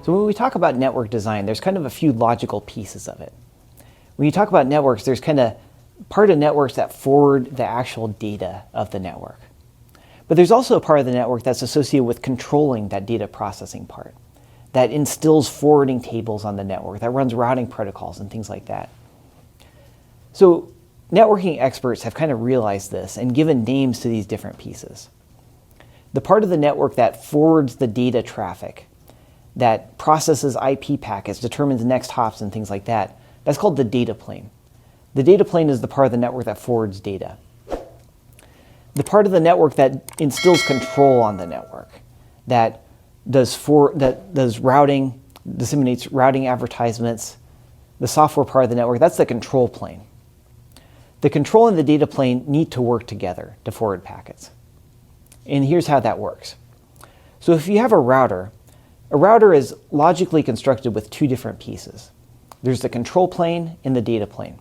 So when we talk about network design, there's kind of a few logical pieces of it. When you talk about networks, there's kind of part of networks that forward the actual data of the network. But there's also a part of the network that's associated with controlling that data processing part, that instills forwarding tables on the network, that runs routing protocols and things like that. So networking experts have kind of realized this and given names to these different pieces. The part of the network that forwards the data traffic, that processes IP packets, determines next hops and things like that, that's called the data plane. The data plane is the part of the network that forwards data. The part of the network that instills control on the network, that does routing, disseminates routing advertisements, the software part of the network, that's the control plane. The control and the data plane need to work together to forward packets. And here's how that works. So if you have a router is logically constructed with two different pieces. There's the control plane and the data plane.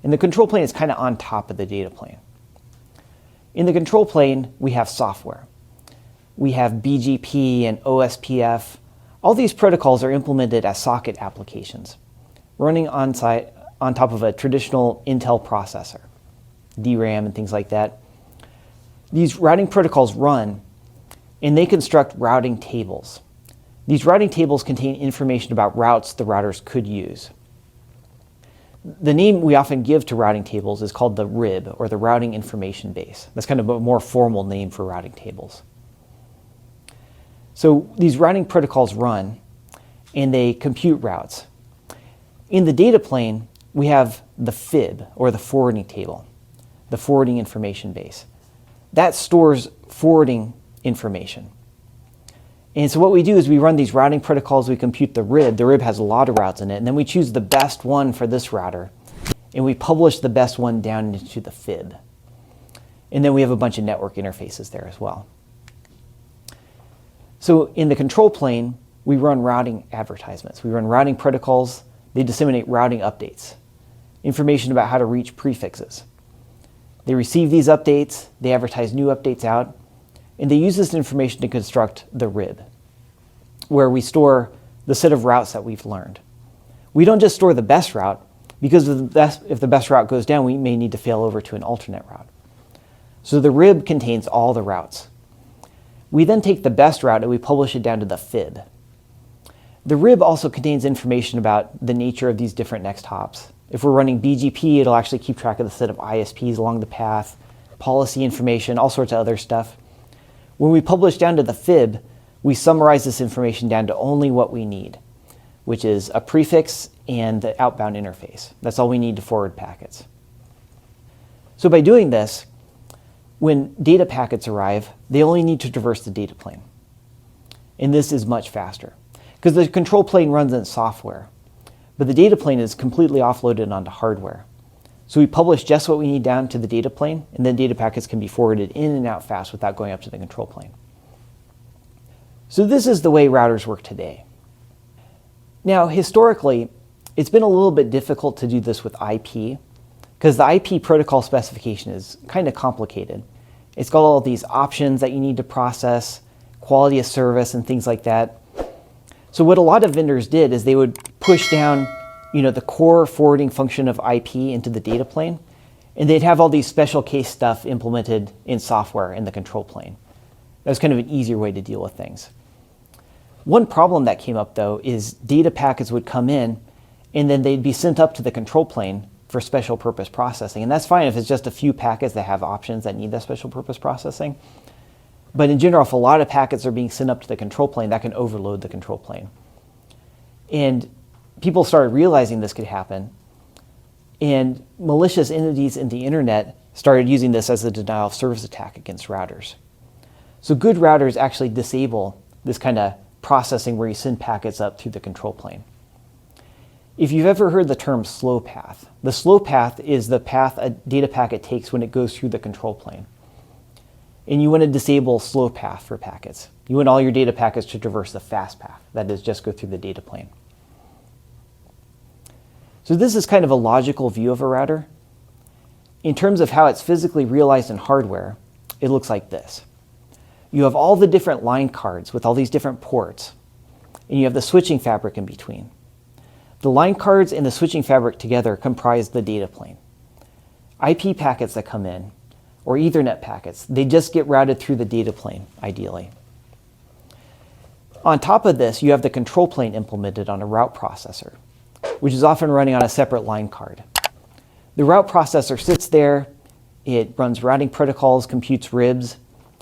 And the control plane is kind of on top of the data plane. In the control plane, we have software. We have BGP and OSPF. All these protocols are implemented as socket applications, running on top of a traditional Intel processor, DRAM and things like that. These routing protocols run, and they construct routing tables. These routing tables contain information about routes the routers could use. The name we often give to routing tables is called the RIB, or the Routing Information Base. That's kind of a more formal name for routing tables. So these routing protocols run, and they compute routes. In the data plane, we have the FIB, or the forwarding table, the Forwarding Information Base. That stores forwarding information. And so what we do is we run these routing protocols, we compute the RIB. The RIB has a lot of routes in it, and then we choose the best one for this router, and we publish the best one down into the FIB. And then we have a bunch of network interfaces there as well. So in the control plane, we run routing advertisements. We run routing protocols. They disseminate routing updates, information about how to reach prefixes. They receive these updates, they advertise new updates out, and they use this information to construct the RIB, where we store the set of routes that we've learned. We don't just store the best route, because if the best route goes down, we may need to fail over to an alternate route. So the RIB contains all the routes. We then take the best route and we publish it down to the FIB. The RIB also contains information about the nature of these different next hops. If we're running BGP, it'll actually keep track of the set of ISPs along the path, policy information, all sorts of other stuff. When we publish down to the FIB, we summarize this information down to only what we need, which is a prefix and the outbound interface. That's all we need to forward packets. So by doing this, when data packets arrive, they only need to traverse the data plane. And this is much faster, because the control plane runs in software, but the data plane is completely offloaded onto hardware. So we publish just what we need down to the data plane, and then data packets can be forwarded in and out fast without going up to the control plane. So this is the way routers work today. Now, historically, it's been a little bit difficult to do this with IP, because the IP protocol specification is kind of complicated. It's got all these options that you need to process, quality of service, and things like that. So what a lot of vendors did is they would push down the core forwarding function of IP into the data plane, and they'd have all these special case stuff implemented in software in the control plane. That was kind of an easier way to deal with things. One problem that came up, though, is data packets would come in, and then they'd be sent up to the control plane for special purpose processing. And that's fine if it's just a few packets that have options that need that special purpose processing. But in general, if a lot of packets are being sent up to the control plane, that can overload the control plane. And people started realizing this could happen, and malicious entities in the internet started using this as a denial of service attack against routers. So good routers actually disable this kind of processing where you send packets up through the control plane. If you've ever heard the term slow path, the slow path is the path a data packet takes when it goes through the control plane. And you want to disable slow path for packets. You want all your data packets to traverse the fast path, that is, just go through the data plane. So this is kind of a logical view of a router. In terms of how it's physically realized in hardware, it looks like this. You have all the different line cards with all these different ports. and you have the switching fabric in between. The line cards and the switching fabric together comprise the data plane. IP packets that come in, or Ethernet packets, they just get routed through the data plane, ideally. On top of this, you have the control plane implemented on a route processor, which is often running on a separate line card. The route processor sits there, it runs routing protocols, computes RIBs,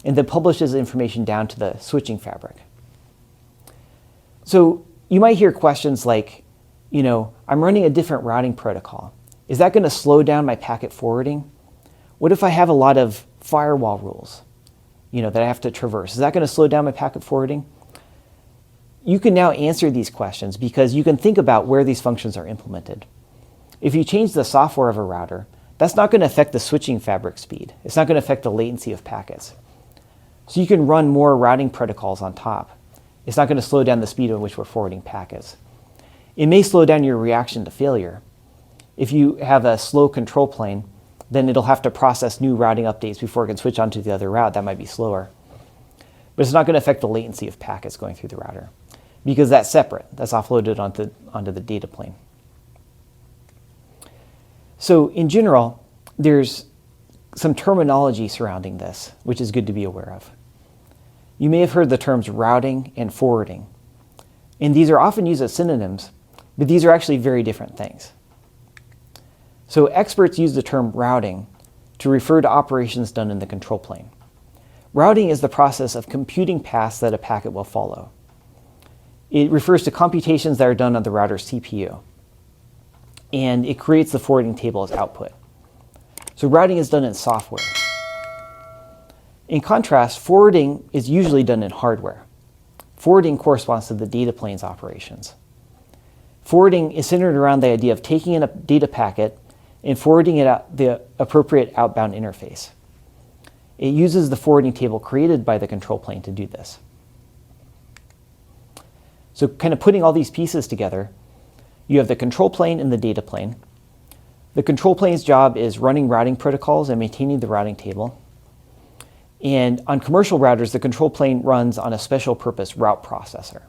and then publishes information down to the switching fabric. So you might hear questions like, I'm running a different routing protocol. Is that going to slow down my packet forwarding? What if I have a lot of firewall rules, that I have to traverse? Is that going to slow down my packet forwarding? You can now answer these questions because you can think about where these functions are implemented. If you change the software of a router, that's not going to affect the switching fabric speed. It's not going to affect the latency of packets. So you can run more routing protocols on top. It's not going to slow down the speed at which we're forwarding packets. It may slow down your reaction to failure. If you have a slow control plane, then it'll have to process new routing updates before it can switch onto the other route. That might be slower. But it's not going to affect the latency of packets going through the router because that's separate. That's offloaded onto the data plane. So in general, there's some terminology surrounding this, which is good to be aware of. You may have heard the terms routing and forwarding. And these are often used as synonyms, but these are actually very different things. So experts use the term routing to refer to operations done in the control plane. Routing is the process of computing paths that a packet will follow. It refers to computations that are done on the router's CPU. And it creates the forwarding table as output. So routing is done in software. In contrast, forwarding is usually done in hardware. Forwarding corresponds to the data plane's operations. Forwarding is centered around the idea of taking in a data packet and forwarding it out the appropriate outbound interface. It uses the forwarding table created by the control plane to do this. So kind of putting all these pieces together, you have the control plane and the data plane. The control plane's job is running routing protocols and maintaining the routing table. And on commercial routers, the control plane runs on a special purpose route processor.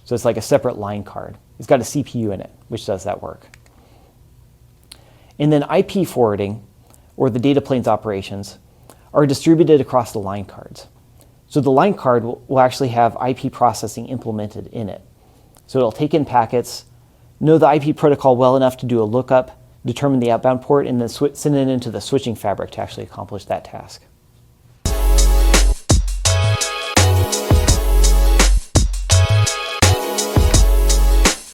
So it's like a separate line card. It's got a CPU in it, which does that work. And then IP forwarding, or the data plane's operations, are distributed across the line cards. So the line card will actually have IP processing implemented in it. So it'll take in packets, know the IP protocol well enough to do a lookup, determine the outbound port, and then send it into the switching fabric to actually accomplish that task.